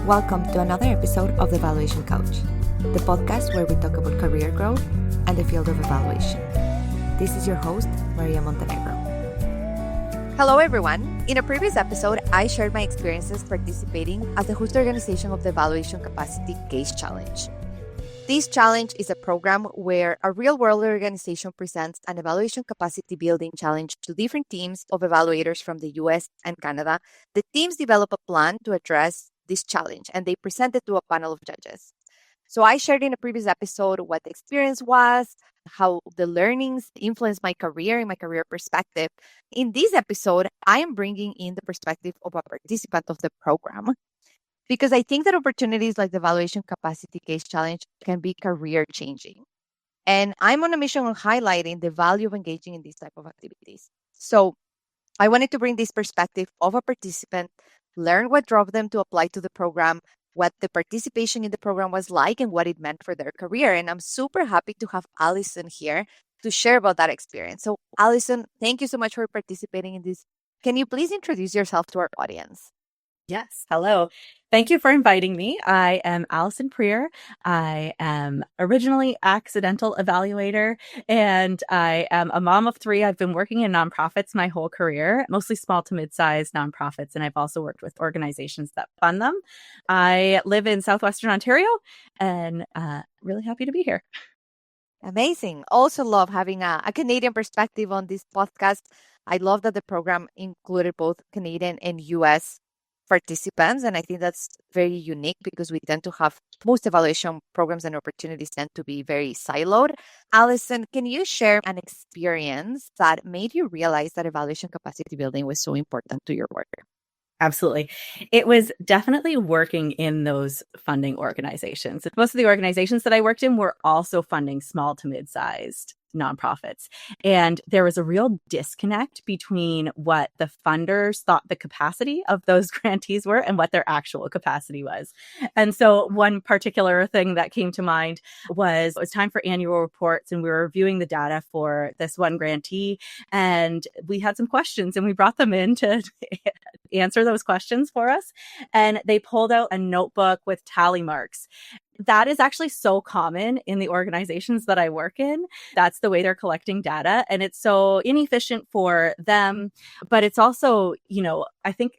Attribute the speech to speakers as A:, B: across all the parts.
A: Welcome to another episode of The Evaluation Couch, the podcast where we talk about career growth and the field of evaluation. This is your host, Maria Montenegro. Hello, everyone. In a previous episode, I shared my experiences participating as the host organization of the Evaluation Capacity Case Challenge. This challenge is a program where a real-world organization presents an evaluation capacity building challenge to different teams of evaluators from the US and Canada. The teams develop a plan to address this challenge, and they present it to a panel of judges. So I shared in a previous episode what the experience was, how the learnings influenced my career and my career perspective. In this episode, I am bringing in the perspective of a participant of the program, because I think that opportunities like the Evaluation Capacity Case Challenge can be career changing. And I'm on a mission on highlighting the value of engaging in these type of activities. So I wanted to bring this perspective of a participant, learn what drove them to apply to the program, what the participation in the program was like, and what it meant for their career. And I'm super happy to have Allison here to share about that experience. So Allison, thank you so much for participating in this. Can you please introduce yourself to our audience?
B: Yes. Hello. Thank you for inviting me. I am Allison Prieur. I am originally accidental evaluator, and I am a mom of three. I've been working in nonprofits my whole career, mostly small to mid-sized nonprofits, and I've also worked with organizations that fund them. I live in Southwestern Ontario, and really happy to be here.
A: Amazing. Also love having a Canadian perspective on this podcast. I love that the program included both Canadian and US participants. And I think that's very unique because we tend to have most evaluation programs and opportunities tend to be very siloed. Allison, can you share an experience that made you realize that evaluation capacity building was so important to your work?
B: Absolutely. It was definitely working in those funding organizations. Most of the organizations that I worked in were also funding small to mid-sized nonprofits. And there was a real disconnect between what the funders thought the capacity of those grantees were and what their actual capacity was. And so one particular thing that came to mind was it was time for annual reports, and we were reviewing the data for this one grantee. And we had some questions, and we brought them in to answer those questions for us. And they pulled out a notebook with tally marks. That is actually so common in the organizations that I work in. That's the way they're collecting data. And it's so inefficient for them. But it's also, I think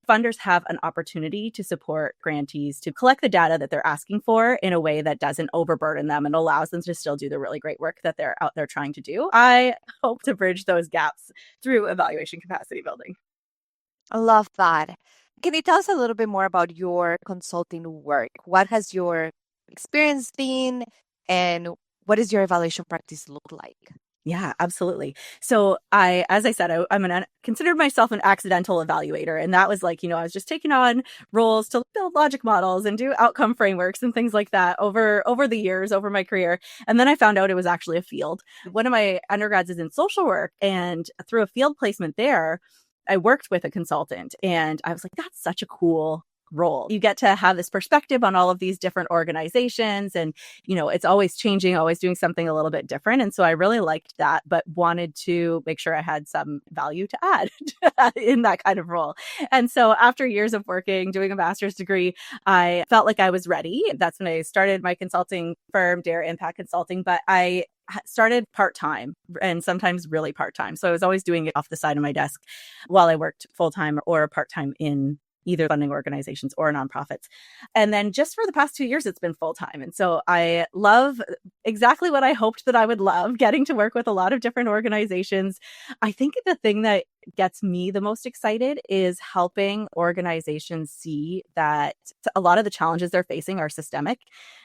B: funders have an opportunity to support grantees to collect the data that they're asking for in a way that doesn't overburden them and allows them to still do the really great work that they're out there trying to do. I hope to bridge those gaps through evaluation capacity building.
A: I love that. Can you tell us a little bit more about your consulting work? What has your experience been, and what does your evaluation practice look like?
B: Yeah, absolutely. So as I said, I considered myself an accidental evaluator. And that was I was just taking on roles to build logic models and do outcome frameworks and things like that over the years, over my career. And then I found out it was actually a field. One of my undergrads is in social work, and through a field placement there, I worked with a consultant, and I was like, that's such a cool role. You get to have this perspective on all of these different organizations, and it's always changing, always doing something a little bit different. And so I really liked that, but wanted to make sure I had some value to add in that kind of role. And so after years of working, doing a master's degree, I felt like I was ready. That's when I started my consulting firm, Dare Impact Consulting, but I started part-time and sometimes really part-time. So I was always doing it off the side of my desk while I worked full-time or part-time in either funding organizations or nonprofits. And then just for the past 2 years, it's been full-time. And so I love exactly what I hoped that I would love, getting to work with a lot of different organizations. I think the thing that gets me the most excited is helping organizations see that a lot of the challenges they're facing are systemic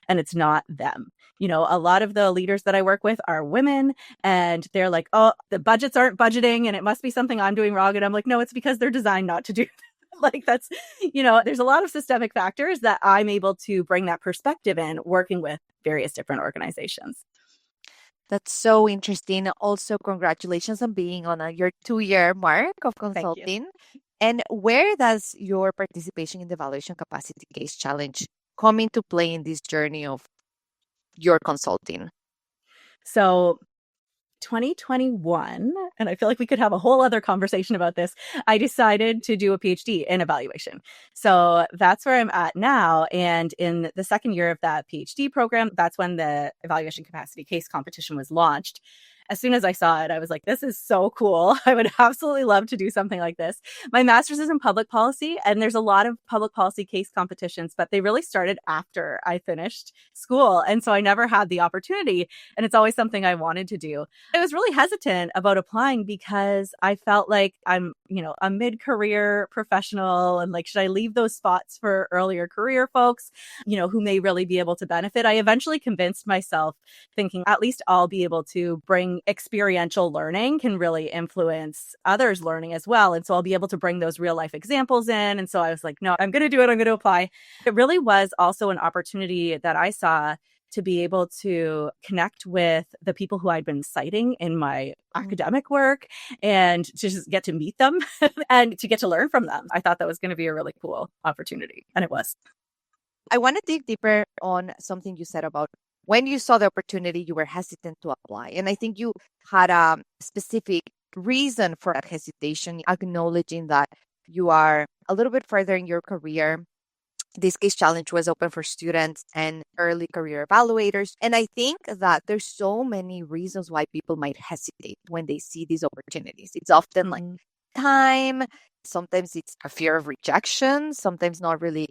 B: and it's not them. A lot of the leaders that I work with are women, and they're like, oh, the budgets aren't budgeting and it must be something I'm doing wrong. And I'm like, no, it's because they're designed not to do that's, there's a lot of systemic factors that I'm able to bring that perspective in working with various different organizations.
A: That's so interesting. Also, congratulations on being on your 2-year mark of consulting. And where does your participation in the Evaluation Capacity Case Challenge come into play in this journey of your consulting?
B: So 2021, and I feel like we could have a whole other conversation about this, I decided to do a PhD in evaluation. So that's where I'm at now. And in the second year of that PhD program, that's when the evaluation capacity case competition was launched. As soon as I saw it, I was like, this is so cool. I would absolutely love to do something like this. My master's is in public policy, and there's a lot of public policy case competitions, but they really started after I finished school. And so I never had the opportunity, and it's always something I wanted to do. I was really hesitant about applying because I felt like I'm, a mid-career professional, and like, should I leave those spots for earlier career folks, who may really be able to benefit? I eventually convinced myself, thinking at least I'll be able to bring experiential learning can really influence others' learning as well. And so I'll be able to bring those real life examples in. And so I was like, no, I'm going to do it. I'm going to apply. It really was also an opportunity that I saw to be able to connect with the people who I'd been citing in my academic work and to just get to meet them and to get to learn from them. I thought that was going to be a really cool opportunity. And it was.
A: I want to dig deeper on something you said about when you saw the opportunity, you were hesitant to apply. And I think you had a specific reason for that hesitation, acknowledging that you are a little bit further in your career. This case challenge was open for students and early career evaluators. And I think that there's so many reasons why people might hesitate when they see these opportunities. It's often like time. Sometimes it's a fear of rejection. Sometimes not really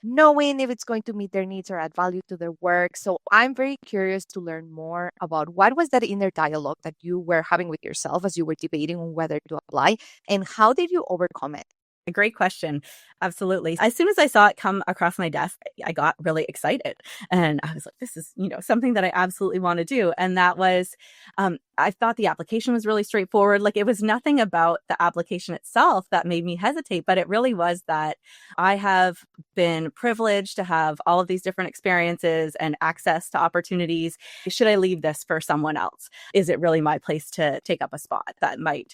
A: knowing if it's going to meet their needs or add value to their work. So I'm very curious to learn more about what was that inner dialogue that you were having with yourself as you were debating on whether to apply, and how did you overcome it?
B: A great question. Absolutely. As soon as I saw it come across my desk, I got really excited. And I was like, this is, something that I absolutely want to do. And that was, I thought the application was really straightforward. Like, it was nothing about the application itself that made me hesitate, but it really was that I have been privileged to have all of these different experiences and access to opportunities. Should I leave this for someone else? Is it really my place to take up a spot that might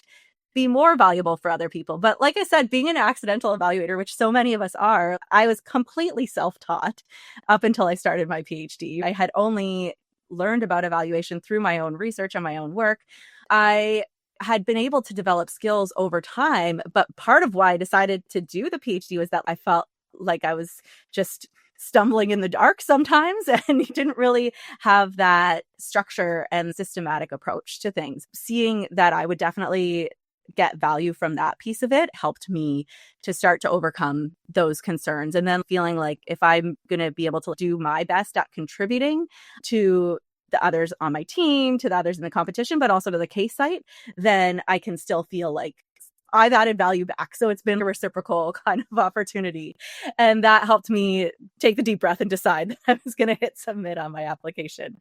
B: be more valuable for other people? But like I said, being an accidental evaluator, which so many of us are, I was completely self-taught up until I started my PhD. I had only learned about evaluation through my own research and my own work. I had been able to develop skills over time, but part of why I decided to do the PhD was that I felt like I was just stumbling in the dark sometimes and didn't really have that structure and systematic approach to things. Seeing that I would definitely get value from that piece of it helped me to start to overcome those concerns. And then feeling like if I'm going to be able to do my best at contributing to the others on my team, to the others in the competition, but also to the case site, then I can still feel like I've added value back. So it's been a reciprocal kind of opportunity. And that helped me take the deep breath and decide that I was going to hit submit on my application.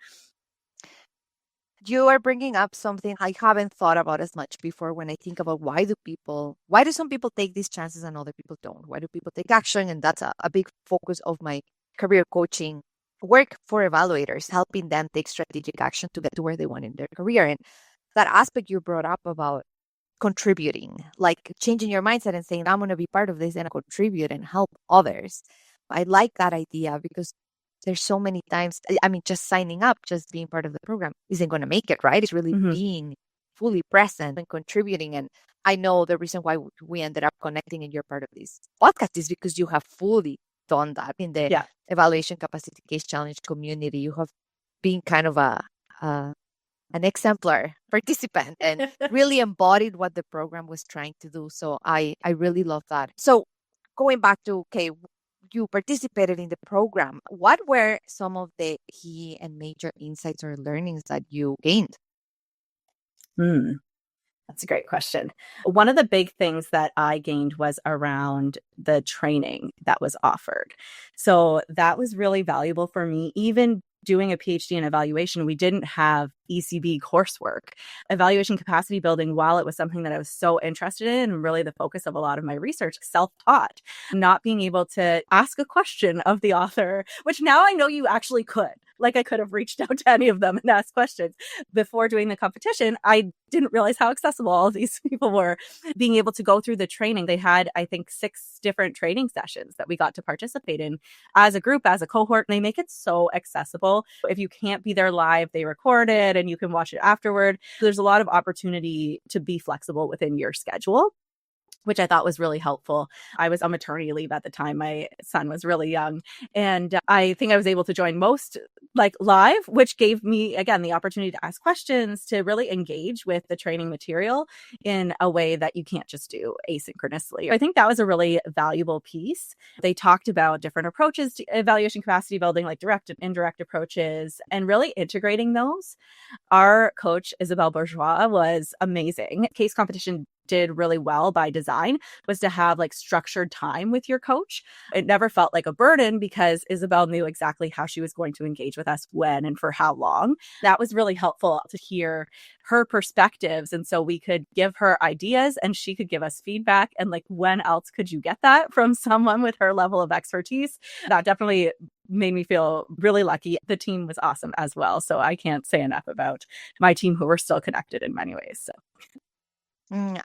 A: You are bringing up something I haven't thought about as much before when I think about why do some people take these chances and other people don't? Why do people take action? And that's a big focus of my career coaching work for evaluators, helping them take strategic action to get to where they want in their career. And that aspect you brought up about contributing, like changing your mindset and saying, I'm going to be part of this and contribute and help others. I like that idea because there's so many times, just signing up, just being part of the program isn't going to make it, right? It's really being fully present and contributing. And I know the reason why we ended up connecting and you're part of this podcast is because you have fully done that in the Evaluation Capacity Case Challenge community. You have been kind of an exemplar participant and really embodied what the program was trying to do. So I really love that. So going back to, you participated in the program. What were some of the key and major insights or learnings that you gained?
B: That's a great question. One of the big things that I gained was around the training that was offered. So that was really valuable for me. Even doing a PhD in evaluation, we didn't have ECB coursework. Evaluation capacity building, while it was something that I was so interested in and really the focus of a lot of my research, self-taught, not being able to ask a question of the author, which now I know you actually could. like I could have reached out to any of them and asked questions. Before doing the competition, I didn't realize how accessible all of these people were. Being able to go through the training, they had, I think, 6 different training sessions that we got to participate in as a group, as a cohort. And they make it so accessible. If you can't be there live, they record it and you can watch it afterward. There's a lot of opportunity to be flexible within your schedule, which I thought was really helpful. I was on maternity leave at the time. My son was really young. And I think I was able to join most like live, which gave me, again, the opportunity to ask questions, to really engage with the training material in a way that you can't just do asynchronously. I think that was a really valuable piece. They talked about different approaches to evaluation capacity building, like direct and indirect approaches, and really integrating those. Our coach, Isabelle Bourgeois, was amazing. Case competition did really well by design was to have like structured time with your coach. It never felt like a burden because Isabel knew exactly how she was going to engage with us, when and for how long. That was really helpful to hear her perspectives. And so we could give her ideas and she could give us feedback. And like, when else could you get that from someone with her level of expertise? That definitely made me feel really lucky. The team was awesome as well. So I can't say enough about my team, who were still connected in many ways. So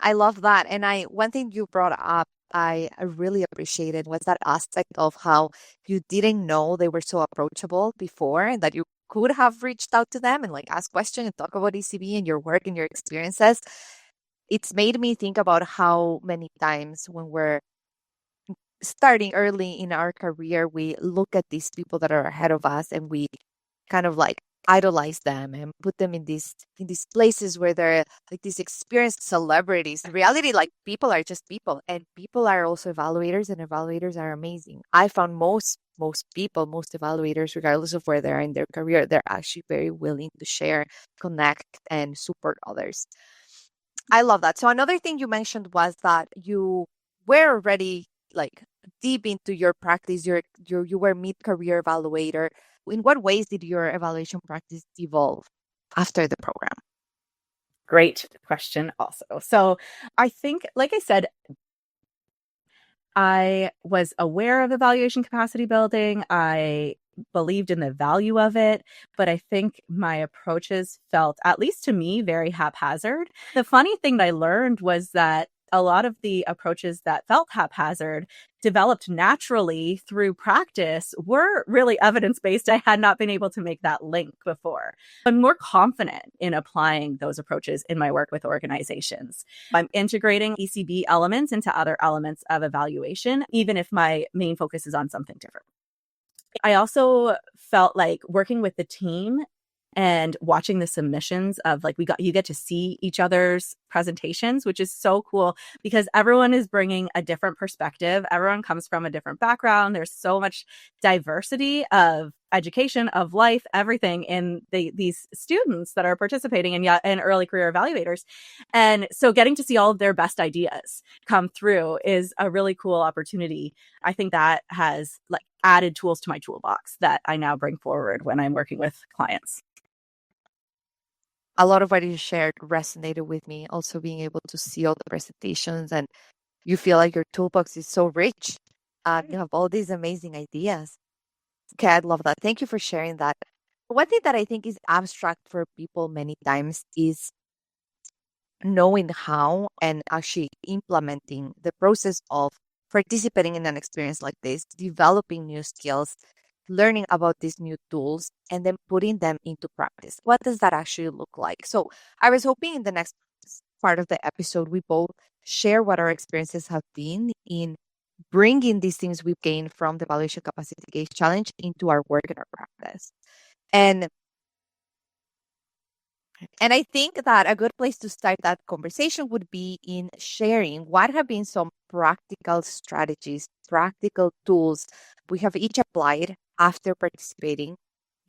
A: I love that. And one thing you brought up, I really appreciated, was that aspect of how you didn't know they were so approachable before, and that you could have reached out to them and like ask questions and talk about ECB and your work and your experiences. It's made me think about how many times when we're starting early in our career, we look at these people that are ahead of us and we kind of like idolize them and put them in these places where they're like these experienced celebrities. In reality, like, people are just people, and people are also evaluators, and evaluators are amazing. I found most people, most evaluators, regardless of where they are in their career, they're actually very willing to share, connect, and support others. I love that. So another thing you mentioned was that you were already like deep into your practice. You were mid-career evaluator. In what ways did your evaluation practice evolve after the program?
B: great question also. So I think, like I said, I was aware of evaluation capacity building. I believed in the value of it, but I think my approaches felt, at least to me, very haphazard. The funny thing that I learned was that a lot of the approaches that felt haphazard, developed naturally through practice, were really evidence-based. I had not been able to make that link before. I'm more confident in applying those approaches in my work with organizations. I'm integrating ECB elements into other elements of evaluation, even if my main focus is on something different. I also felt like working with the team and watching the submissions of like, you get to see each other's presentations, which is so cool because everyone is bringing a different perspective. Everyone comes from a different background. There's so much diversity of education, of life, everything in these students that are participating in early career evaluators. And so getting to see all of their best ideas come through is a really cool opportunity. I think that has like added tools to my toolbox that I now bring forward when I'm working with clients.
A: A lot of what you shared resonated with me. Also, being able to see all the presentations, and you feel like your toolbox is so rich. You have all these amazing ideas. Okay, I love that. Thank you for sharing that. One thing that I think is abstract for people many times is knowing how and actually implementing the process of participating in an experience like this, developing new skills, learning about these new tools, and then putting them into practice. What does that actually look like? So I was hoping in the next part of the episode, we both share what our experiences have been in bringing these things we've gained from the Evaluation Capacity Case Challenge into our work and our practice. And I think that a good place to start that conversation would be in sharing what have been some practical strategies, practical tools we have each applied after participating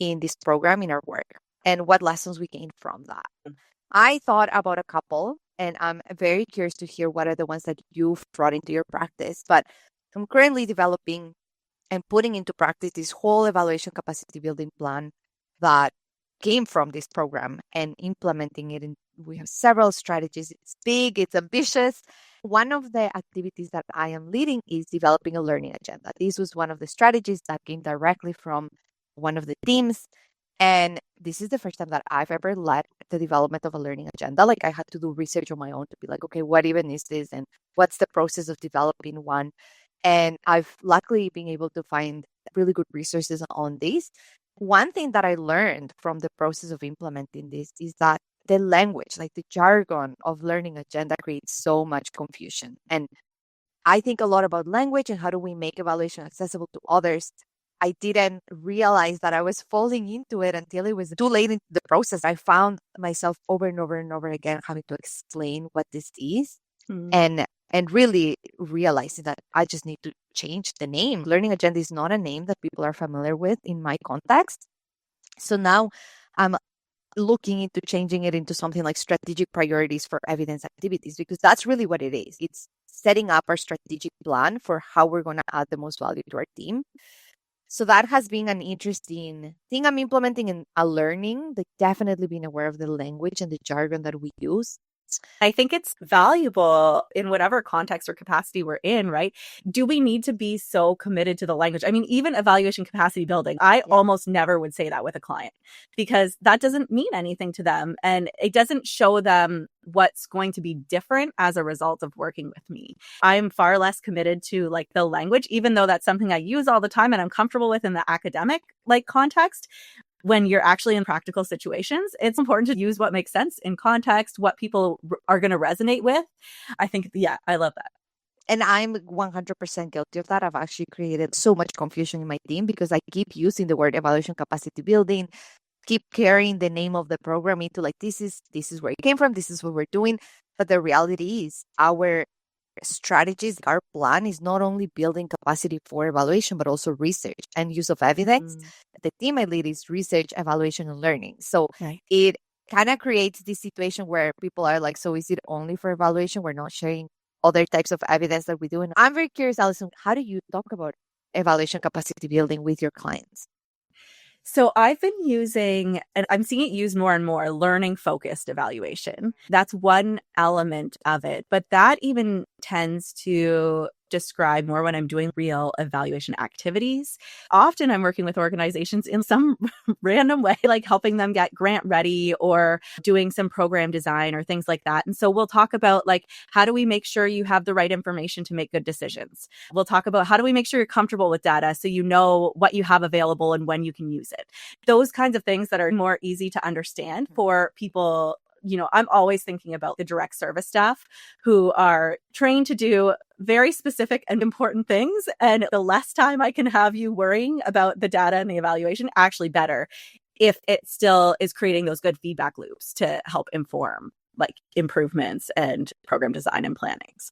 A: in this program in our work, and what lessons we gained from that. I thought about a couple, and I'm very curious to hear what are the ones that you've brought into your practice. But I'm currently developing and putting into practice this whole evaluation capacity building plan that came from this program and implementing it. And we have several strategies. It's big, it's ambitious. One of the activities that I am leading is developing a learning agenda. This was one of the strategies that came directly from one of the teams. And this is the first time that I've ever led the development of a learning agenda. Like I had to do research on my own to be like, okay, what even is this? And what's the process of developing one? And I've luckily been able to find really good resources on this. One thing that I learned from the process of implementing this is that the language, like the jargon of learning agenda, creates so much confusion. And I think a lot about language and how do we make evaluation accessible to others. I didn't realize that I was falling into it until it was too late in the process. I found myself over and over and over again having to explain what this is and really realizing that I just need to change the name. Learning agenda is not a name that people are familiar with in my context. So now I'm looking into changing it into something like strategic priorities for evidence activities, because that's really what it is. It's setting up our strategic plan for how we're going to add the most value to our team. So that has been an interesting thing I'm implementing in a learning, like definitely being aware of the language and the jargon that we use.
B: I think it's valuable in whatever context or capacity we're in, right? Do we need to be so committed to the language? I mean, even evaluation capacity building, I almost never would say that with a client because that doesn't mean anything to them. And it doesn't show them what's going to be different as a result of working with me. I'm far less committed to like the language, even though that's something I use all the time and I'm comfortable with in the academic like context. When you're actually in practical situations, it's important to use what makes sense in context, what people are going to resonate with. I think, yeah, I love that.
A: And I'm 100% guilty of that. I've actually created so much confusion in my team because I keep using the word evaluation capacity building, keep carrying the name of the program into like, this is where it came from. This is what we're doing. But the reality is our strategies, our plan is not only building capacity for evaluation, but also research and use of evidence. The team I lead is research, evaluation, and learning. So it kind of creates this situation where people are like, so is it only for evaluation? We're not sharing other types of evidence that we do. And I'm very curious, Allison, how do you talk about evaluation capacity building with your clients?
B: So I've been using, and I'm seeing it used more and more, learning focused evaluation. That's one element of it, but that even tends to describe more when I'm doing real evaluation activities. Often I'm working with organizations in some random way, like helping them get grant ready or doing some program design or things like that. And so we'll talk about like, how do we make sure you have the right information to make good decisions? We'll talk about how do we make sure you're comfortable with data so you know what you have available and when you can use it. Those kinds of things that are more easy to understand for people. You know, I'm always thinking about the direct service staff who are trained to do very specific and important things. And the less time I can have you worrying about the data and the evaluation, actually better if it still is creating those good feedback loops to help inform like improvements and program design and plannings.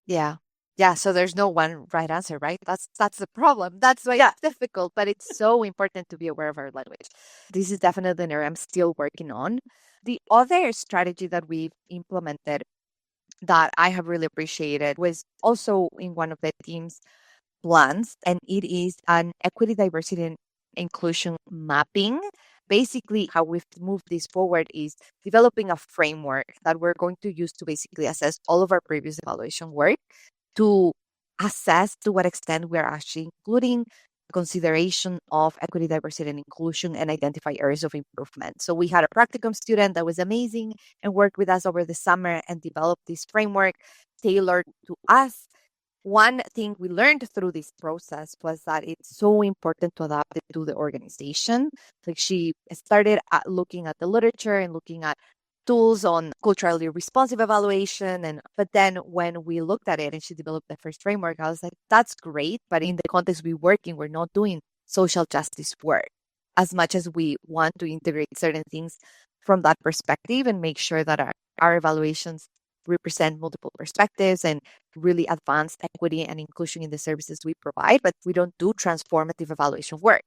A: Yeah. Yeah, so there's no one right answer, right? That's the problem. That's why it's difficult, but it's so important to be aware of our language. This is definitely an area I'm still working on. The other strategy that we've implemented that I have really appreciated was also in one of the team's plans, and it is an equity, diversity, and inclusion mapping. Basically, how we've moved this forward is developing a framework that we're going to use to basically assess all of our previous evaluation work to assess to what extent we're actually including consideration of equity, diversity, and inclusion and identify areas of improvement. So we had a practicum student that was amazing and worked with us over the summer and developed this framework tailored to us. One thing we learned through this process was that it's so important to adapt it to the organization. Like she started looking at the literature and looking at tools on culturally responsive evaluation. But then when we looked at it and she developed the first framework, I was like, that's great. But in the context we work in, we're not doing social justice work as much as we want to integrate certain things from that perspective and make sure that our evaluations represent multiple perspectives and really advance equity and inclusion in the services we provide, but we don't do transformative evaluation work.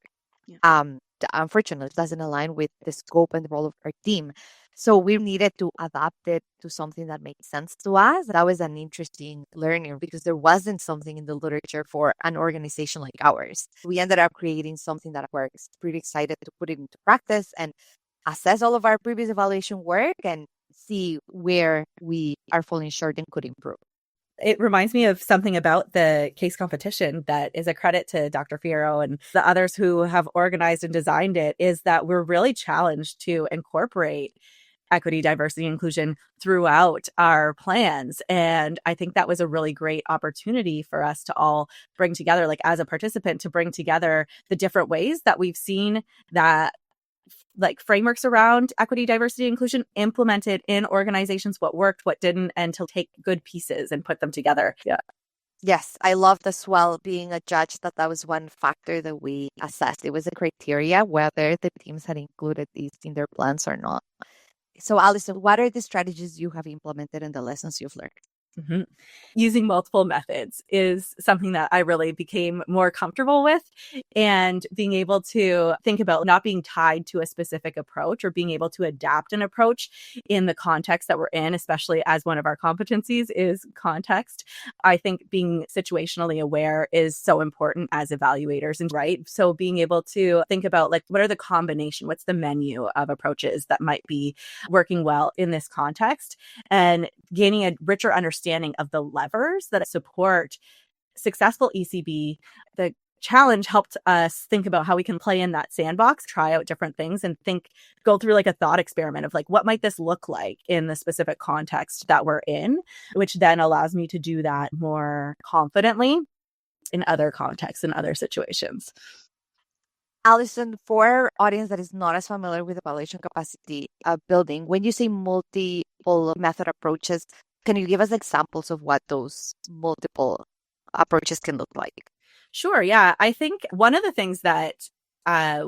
A: Unfortunately, it doesn't align with the scope and the role of our team. So we needed to adapt it to something that makes sense to us. That was an interesting learning because there wasn't something in the literature for an organization like ours. We ended up creating something that works. Pretty excited to put it into practice and assess all of our previous evaluation work and see where we are falling short and could improve.
B: It reminds me of something about the case competition that is a credit to Dr. Fierro and the others who have organized and designed it, is that we're really challenged to incorporate equity, diversity, inclusion throughout our plans. And I think that was a really great opportunity for us to all bring together, like as a participant, to bring together the different ways that we've seen that like frameworks around equity, diversity, inclusion implemented in organizations, what worked, what didn't, and to take good pieces and put them together. Yeah.
A: Yes, I loved as well being a judge that was one factor that we assessed. It was a criteria whether the teams had included these in their plans or not. So, Allison, what are the strategies you have implemented and the lessons you've learned?
B: Mm-hmm. Using multiple methods is something that I really became more comfortable with, and being able to think about not being tied to a specific approach or being able to adapt an approach in the context that we're in, especially as one of our competencies is context. I think being situationally aware is so important as evaluators, and right. So being able to think about like, what are the combination, what's the menu of approaches that might be working well in this context, and gaining a richer understanding of the levers that support successful ECB. The challenge helped us think about how we can play in that sandbox, try out different things, and go through like a thought experiment of like, what might this look like in the specific context that we're in, which then allows me to do that more confidently in other contexts and other situations.
A: Allison, for our audience that is not as familiar with evaluation capacity building, when you say multiple method approaches, can you give us examples of what those multiple approaches can look like?
B: Sure. Yeah. I think one of the things that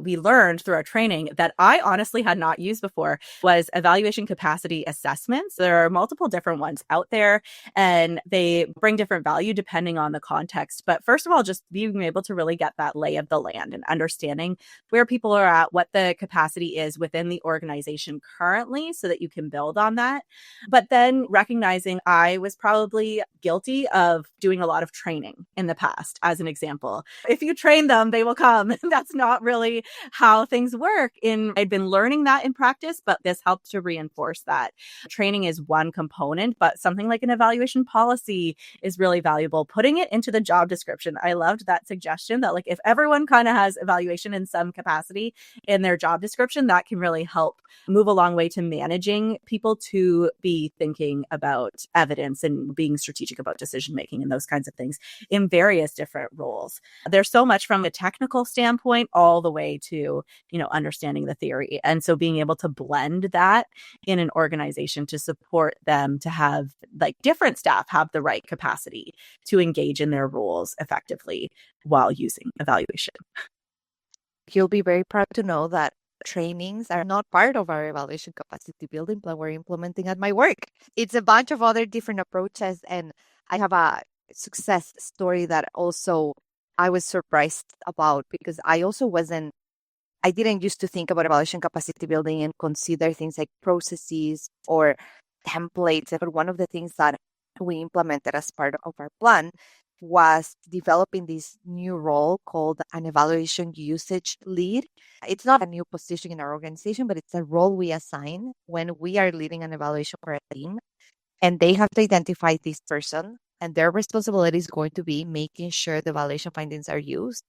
B: we learned through our training that I honestly had not used before was evaluation capacity assessments. There are multiple different ones out there, and they bring different value depending on the context. But first of all, just being able to really get that lay of the land and understanding where people are at, what the capacity is within the organization currently, so that you can build on that. But then recognizing I was probably guilty of doing a lot of training in the past, as an example. If you train them, they will come. That's not really how things work. I'd been learning that in practice, but this helped to reinforce that. Training is one component, but something like an evaluation policy is really valuable. Putting it into the job description. I loved that suggestion that like if everyone kind of has evaluation in some capacity in their job description, that can really help move a long way to managing people to be thinking about evidence and being strategic about decision making and those kinds of things in various different roles. There's so much from a technical standpoint all the way to, understanding the theory. And so being able to blend that in an organization to support them to have like different staff have the right capacity to engage in their roles effectively while using evaluation.
A: You'll be very proud to know that trainings are not part of our evaluation capacity building plan we're implementing at my work. It's a bunch of other different approaches. And I have a success story that also I was surprised about, because I didn't used to think about evaluation capacity building and consider things like processes or templates. But one of the things that we implemented as part of our plan was developing this new role called an evaluation usage lead. It's not a new position in our organization, but it's a role we assign when we are leading an evaluation for a team. And they have to identify this person, and their responsibility is going to be making sure the evaluation findings are used.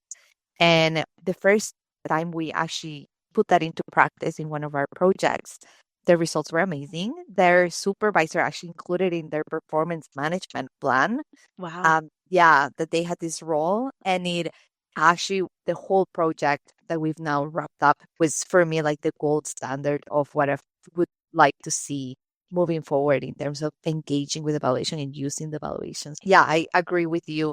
A: And the first time we actually put that into practice in one of our projects, the results were amazing. Their supervisor actually included in their performance management plan.
B: Wow.
A: That they had this role, and it actually, the whole project that we've now wrapped up was for me like the gold standard of what I would like to see moving forward in terms of engaging with evaluation and using the evaluations. Yeah, I agree with you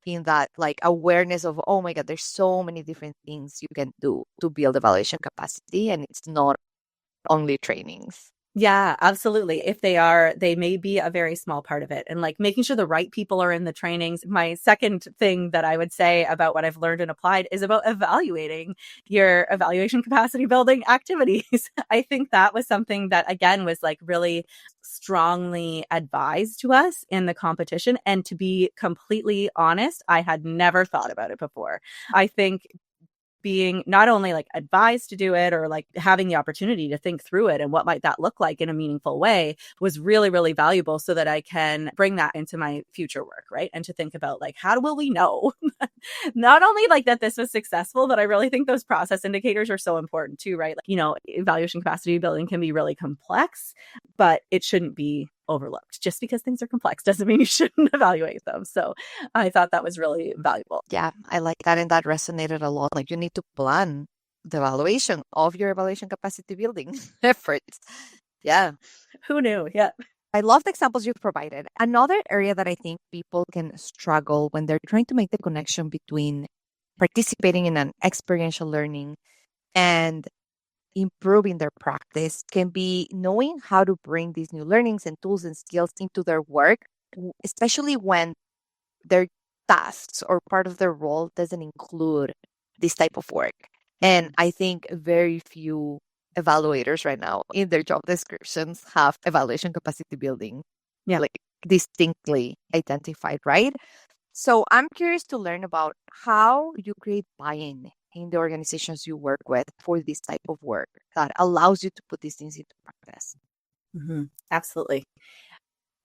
A: in that like awareness of, oh my God, there's so many different things you can do to build evaluation capacity, and it's not only trainings.
B: Yeah, absolutely. If they may be a very small part of it, and like making sure the right people are in the trainings. My second thing that I would say about what I've learned and applied is about evaluating your evaluation capacity building activities. I think that was something that again was like really strongly advised to us in the competition. And to be completely honest, I had never thought about it before. I think being not only like advised to do it or like having the opportunity to think through it and what might that look like in a meaningful way was really, really valuable so that I can bring that into my future work, right? And to think about like, how will we know not only like that this was successful, but I really think those process indicators are so important too, right? Like, evaluation capacity building can be really complex, but it shouldn't be overlooked. Just because things are complex doesn't mean you shouldn't evaluate them. So I thought that was really valuable.
A: Yeah, I like that. And that resonated a lot. Like you need to plan the evaluation of your evaluation capacity building efforts. Yeah.
B: Who knew? Yeah.
A: I love the examples you've provided. Another area that I think people can struggle when they're trying to make the connection between participating in an experiential learning and improving their practice can be knowing how to bring these new learnings and tools and skills into their work, especially when their tasks or part of their role doesn't include this type of work. And I think very few evaluators right now in their job descriptions have evaluation capacity building like distinctly identified, right? So I'm curious to learn about how you create buy-in in the organizations you work with for this type of work that allows you to put these things into practice.
B: Absolutely.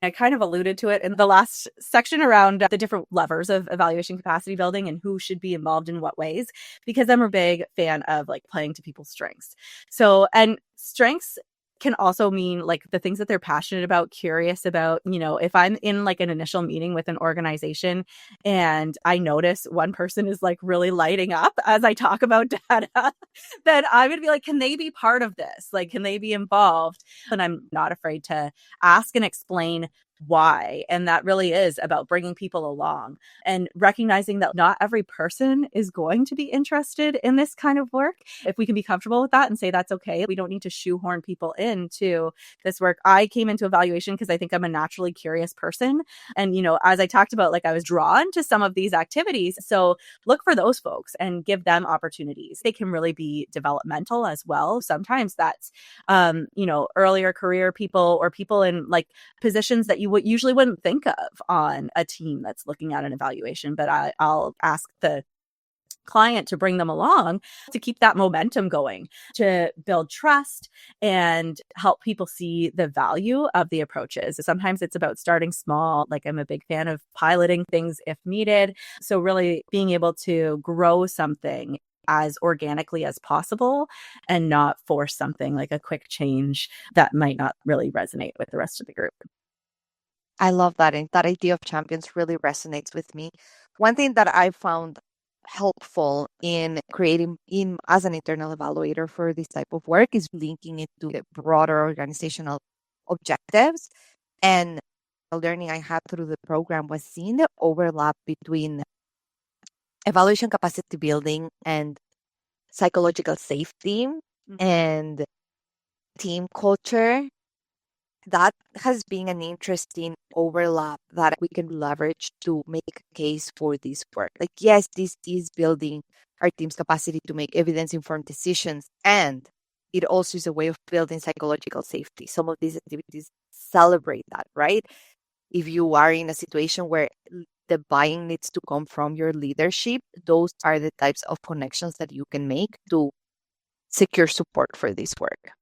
B: I kind of alluded to it in the last section around the different levers of evaluation capacity building and who should be involved in what ways, because I'm a big fan of like playing to people's strengths. So, and strengths can also mean like the things that they're passionate about, curious about. If I'm in like an initial meeting with an organization and I notice one person is like really lighting up as I talk about data, then I would be like, can they be part of this? Like, can they be involved? And I'm not afraid to ask and explain why. And that really is about bringing people along and recognizing that not every person is going to be interested in this kind of work. If we can be comfortable with that and say that's okay, we don't need to shoehorn people into this work. I came into evaluation because I think I'm a naturally curious person. And, as I talked about, like I was drawn to some of these activities. So look for those folks and give them opportunities. They can really be developmental as well. Sometimes that's, earlier career people or people in like positions that you usually wouldn't think of on a team that's looking at an evaluation. But I'll ask the client to bring them along to keep that momentum going, to build trust and help people see the value of the approaches. Sometimes it's about starting small. Like I'm a big fan of piloting things if needed. So really being able to grow something as organically as possible and not force something like a quick change that might not really resonate with the rest of the group.
A: I love that. And that idea of champions really resonates with me. One thing that I found helpful in creating as an internal evaluator for this type of work is linking it to the broader organizational objectives. And the learning I had through the program was seeing the overlap between evaluation capacity building and psychological safety and team culture. That has been an interesting overlap that we can leverage to make a case for this work. Like, yes, this is building our team's capacity to make evidence-informed decisions, and it also is a way of building psychological safety. Some of these activities celebrate that, right? If you are in a situation where the buying needs to come from your leadership, those are the types of connections that you can make to secure support for this work.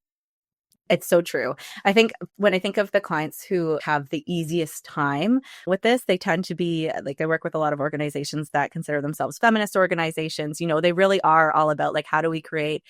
B: It's so true. I think when I think of the clients who have the easiest time with this, they tend to be like, I work with a lot of organizations that consider themselves feminist organizations. They really are all about like, how do we create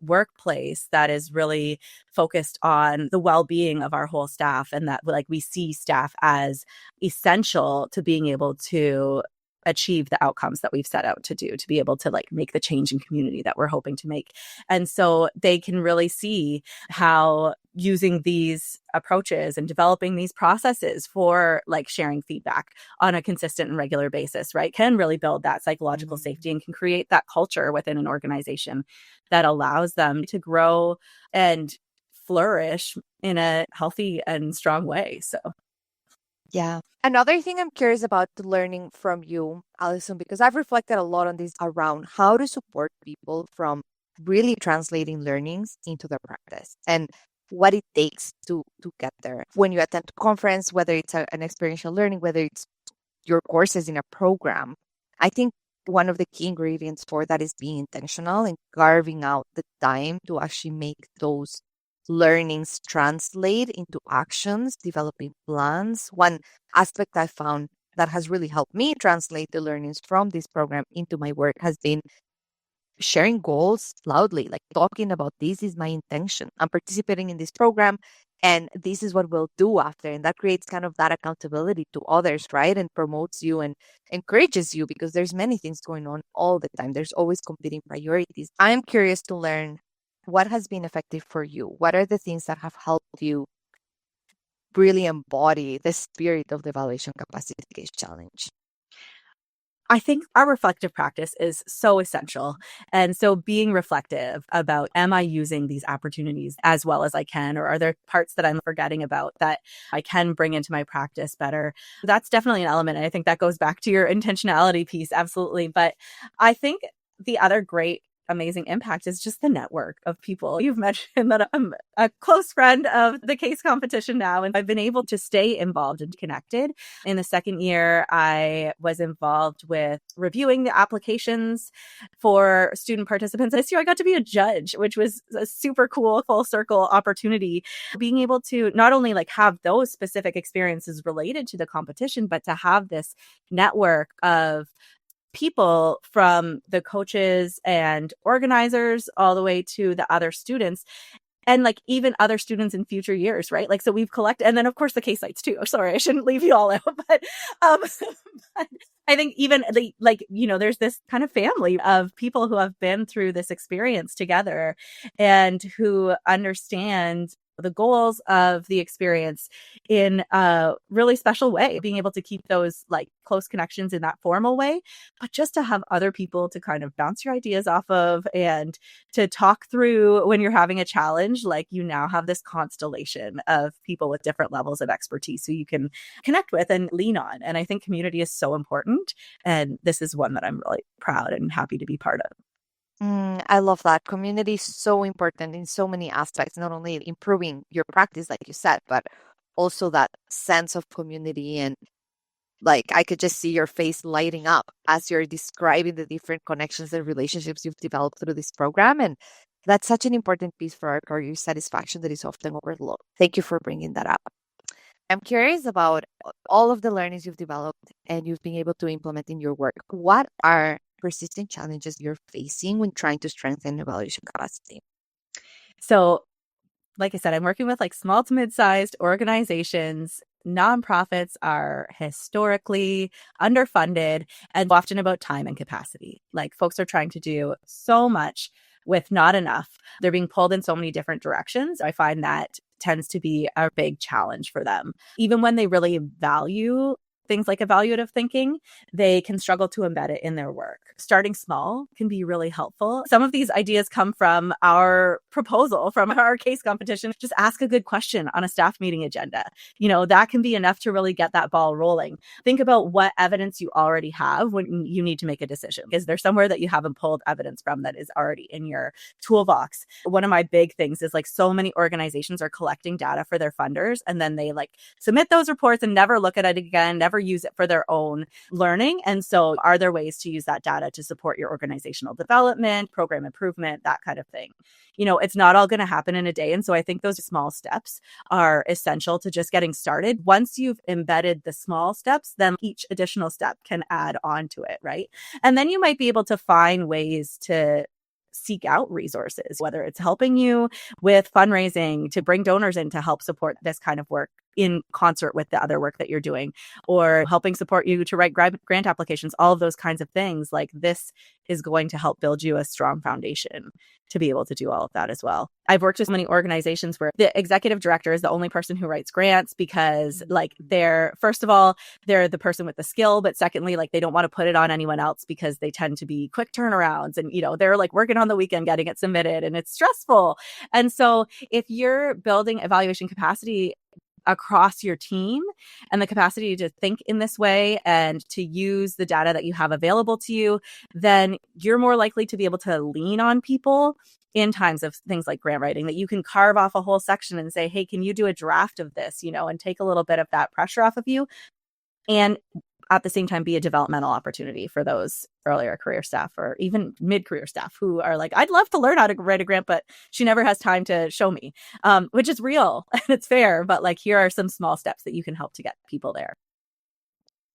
B: workplace that is really focused on the well-being of our whole staff, and that like we see staff as essential to being able to achieve the outcomes that we've set out to do, to be able to like make the change in community that we're hoping to make. And so they can really see how using these approaches and developing these processes for like sharing feedback on a consistent and regular basis, right, can really build that psychological safety and can create that culture within an organization that allows them to grow and flourish in a healthy and strong way. So
A: yeah. Another thing I'm curious about learning from you, Allison, because I've reflected a lot on this around how to support people from really translating learnings into their practice and what it takes to get there. When you attend a conference, whether it's an experiential learning, whether it's your courses in a program, I think one of the key ingredients for that is being intentional and carving out the time to actually make those learnings translate into actions, developing plans. One aspect I found that has really helped me translate the learnings from this program into my work has been sharing goals loudly, like talking about this is my intention. I'm participating in this program and this is what we'll do after. And that creates kind of that accountability to others, right? And promotes you and encourages you because there's many things going on all the time. There's always competing priorities. I'm curious to learn what has been effective for you. What are the things that have helped you really embody the spirit of the Evaluation Capacity Case Challenge?
B: I think our reflective practice is so essential. And so being reflective about, am I using these opportunities as well as I can? Or are there parts that I'm forgetting about that I can bring into my practice better? That's definitely an element. And I think that goes back to your intentionality piece. Absolutely. But I think the other great amazing impact is just the network of people. You've mentioned that I'm a close friend of the case competition now, and I've been able to stay involved and connected. In the second year, I was involved with reviewing the applications for student participants. This year, I got to be a judge, which was a super cool full circle opportunity. Being able to not only like have those specific experiences related to the competition, but to have this network of people from the coaches and organizers all the way to the other students and like even other students in future years, right? Like, so we've collected, and then of course the case sites too. Sorry, I shouldn't leave you all out, but, but I think even there's this kind of family of people who have been through this experience together and who understand the goals of the experience in a really special way, being able to keep those like close connections in that formal way, but just to have other people to kind of bounce your ideas off of and to talk through when you're having a challenge. Like, you now have this constellation of people with different levels of expertise who you can connect with and lean on. And I think community is so important. And this is one that I'm really proud and happy to be part of.
A: I love that. Community is so important in so many aspects, not only improving your practice, like you said, but also that sense of community. And like, I could just see your face lighting up as you're describing the different connections and relationships you've developed through this program. And that's such an important piece for our career satisfaction that is often overlooked. Thank you for bringing that up. I'm curious about all of the learnings you've developed and you've been able to implement in your work. What are persistent challenges you're facing when trying to strengthen evaluation capacity?
B: So, like I said, I'm working with like small to mid-sized organizations. Nonprofits are historically underfunded and often about time and capacity. Like, folks are trying to do so much with not enough. They're being pulled in so many different directions. I find that tends to be a big challenge for them. Even when they really value things like evaluative thinking, they can struggle to embed it in their work. Starting small can be really helpful. Some of these ideas come from our proposal, from our case competition. Just ask a good question on a staff meeting agenda. That can be enough to really get that ball rolling. Think about what evidence you already have when you need to make a decision. Is there somewhere that you haven't pulled evidence from that is already in your toolbox? One of my big things is like, so many organizations are collecting data for their funders, and then they like submit those reports and never look at it again, never use it for their own learning. And so are there ways to use that data to support your organizational development, program improvement, that kind of thing? It's not all going to happen in a day. And so I think those small steps are essential to just getting started. Once you've embedded the small steps, then each additional step can add on to it, right? And then you might be able to find ways to seek out resources, whether it's helping you with fundraising to bring donors in to help support this kind of work in concert with the other work that you're doing, or helping support you to write grant applications, all of those kinds of things. Like, this is going to help build you a strong foundation to be able to do all of that as well. I've worked with so many organizations where the executive director is the only person who writes grants because first of all, they're the person with the skill, but secondly, like, they don't want to put it on anyone else because they tend to be quick turnarounds and, they're like working on the weekend getting it submitted and it's stressful. And so if you're building evaluation capacity across your team and the capacity to think in this way and to use the data that you have available to you, then you're more likely to be able to lean on people in times of things like grant writing, that you can carve off a whole section and say, hey, can you do a draft of this, and take a little bit of that pressure off of you. And at the same time be a developmental opportunity for those earlier career staff or even mid-career staff who are like, I'd love to learn how to write a grant, but she never has time to show me, which is real and it's fair. But like, here are some small steps that you can help to get people there.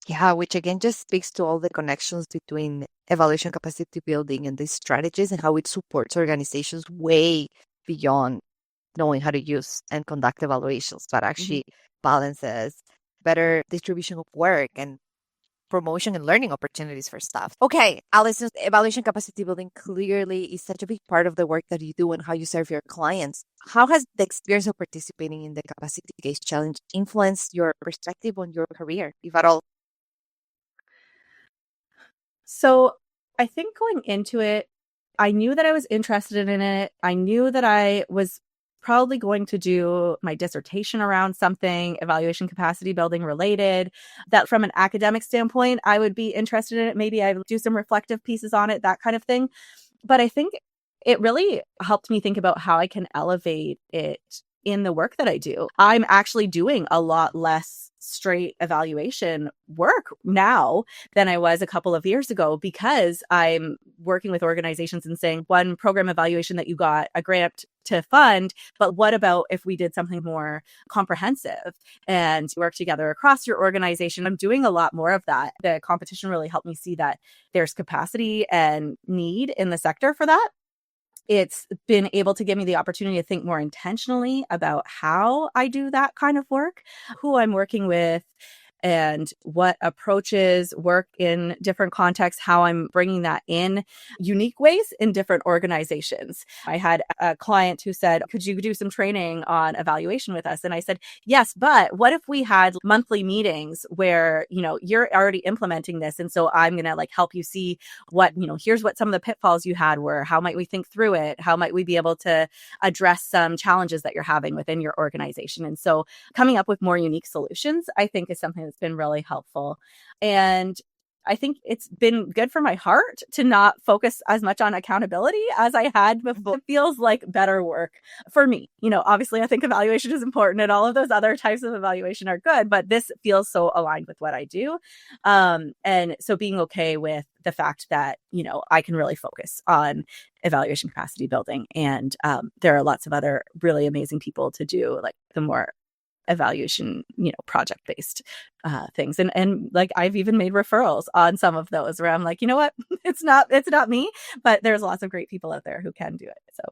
A: Yeah, which again just speaks to all the connections between evaluation capacity building and these strategies and how it supports organizations way beyond knowing how to use and conduct evaluations, but actually balances better distribution of work and promotion and learning opportunities for staff. Okay, Allison, evaluation capacity building clearly is such a big part of the work that you do and how you serve your clients. How has the experience of participating in the Capacity Case Challenge influenced your perspective on your career, if at all?
B: So I think going into it, I knew that I was interested in it. I knew that I was probably going to do my dissertation around something evaluation capacity building related, that from an academic standpoint, I would be interested in it. Maybe I would do some reflective pieces on it, that kind of thing. But I think it really helped me think about how I can elevate it in the work that I do. I'm actually doing a lot less straight evaluation work now than I was a couple of years ago because I'm working with organizations and saying, one program evaluation that you got a grant to fund, but what about if we did something more comprehensive and work together across your organization? I'm doing a lot more of that. The competition really helped me see that there's capacity and need in the sector for that. It's been able to give me the opportunity to think more intentionally about how I do that kind of work, who I'm working with, and what approaches work in different contexts, how I'm bringing that in unique ways in different organizations. I had a client who said, could you do some training on evaluation with us? And I said, yes, but what if we had monthly meetings where, you're already implementing this. And so I'm going to like help you see what, here's what some of the pitfalls you had were. How might we think through it? How might we be able to address some challenges that you're having within your organization? And so coming up with more unique solutions, I think, is something that's been really helpful. And I think it's been good for my heart to not focus as much on accountability as I had before. It feels like better work for me. Obviously I think evaluation is important and all of those other types of evaluation are good, but this feels so aligned with what I do. And so being okay with the fact that, I can really focus on evaluation capacity building. And there are lots of other really amazing people to do like the more evaluation, project-based things. And like I've even made referrals on some of those where I'm like, you know what, it's not me, but there's lots of great people out there who can do it. So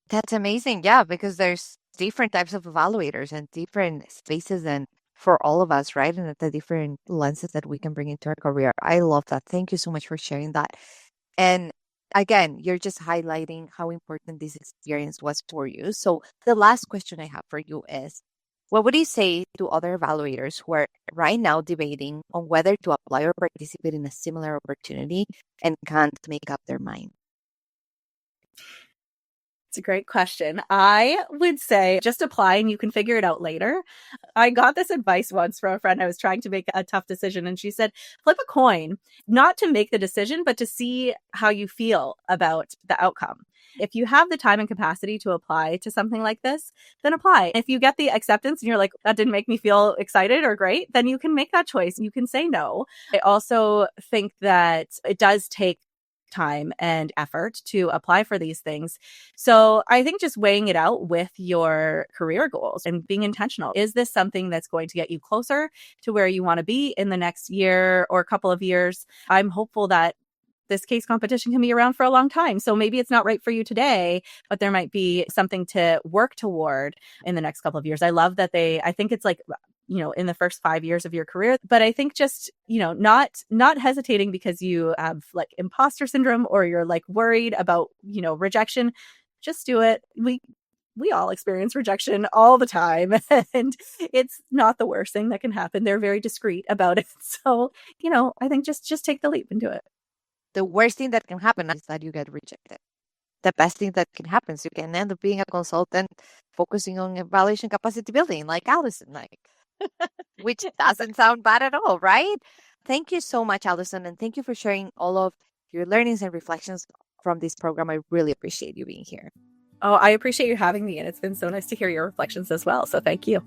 A: that's amazing. Yeah, because there's different types of evaluators and different spaces and for all of us, right? And the different lenses that we can bring into our career. I love that. Thank you so much for sharing that. And again, you're just highlighting how important this experience was for you. So the last question I have for you is, what would you say to other evaluators who are right now debating on whether to apply or participate in a similar opportunity and can't make up their mind?
B: It's a great question. I would say just apply and you can figure it out later. I got this advice once from a friend. I was trying to make a tough decision and she said, flip a coin, not to make the decision, but to see how you feel about the outcome. If you have the time and capacity to apply to something like this, then apply. If you get the acceptance and you're like, that didn't make me feel excited or great, then you can make that choice. You can say no. I also think that it does take time and effort to apply for these things. So I think just weighing it out with your career goals and being intentional. Is this something that's going to get you closer to where you want to be in the next year or a couple of years? I'm hopeful that this case competition can be around for a long time. So maybe it's not right for you today, but there might be something to work toward in the next couple of years. I love that I think it's like, in the first 5 years of your career, but I think just, not hesitating because you have like imposter syndrome or you're like worried about, rejection. Just do it. We all experience rejection all the time and it's not the worst thing that can happen. They're very discreet about it. So, I think just take the leap and do it.
A: The worst thing that can happen is that you get rejected. The best thing that can happen is you can end up being a consultant focusing on evaluation capacity building like Allison, which doesn't sound bad at all, right? Thank you so much, Allison, and thank you for sharing all of your learnings and reflections from this program. I really appreciate you being here.
B: Oh, I appreciate you having me, and it's been so nice to hear your reflections as well. So thank you.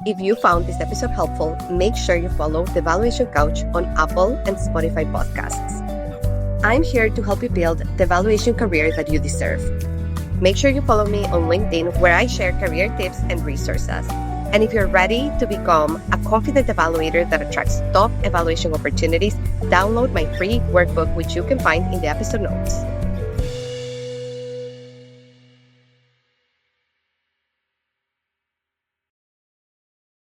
A: If you found this episode helpful, make sure you follow The Evaluation Couch on Apple and Spotify podcasts. I'm here to help you build the evaluation career that you deserve. Make sure you follow me on LinkedIn, where I share career tips and resources. And if you're ready to become a confident evaluator that attracts top evaluation opportunities, download my free workbook, which you can find in the episode notes.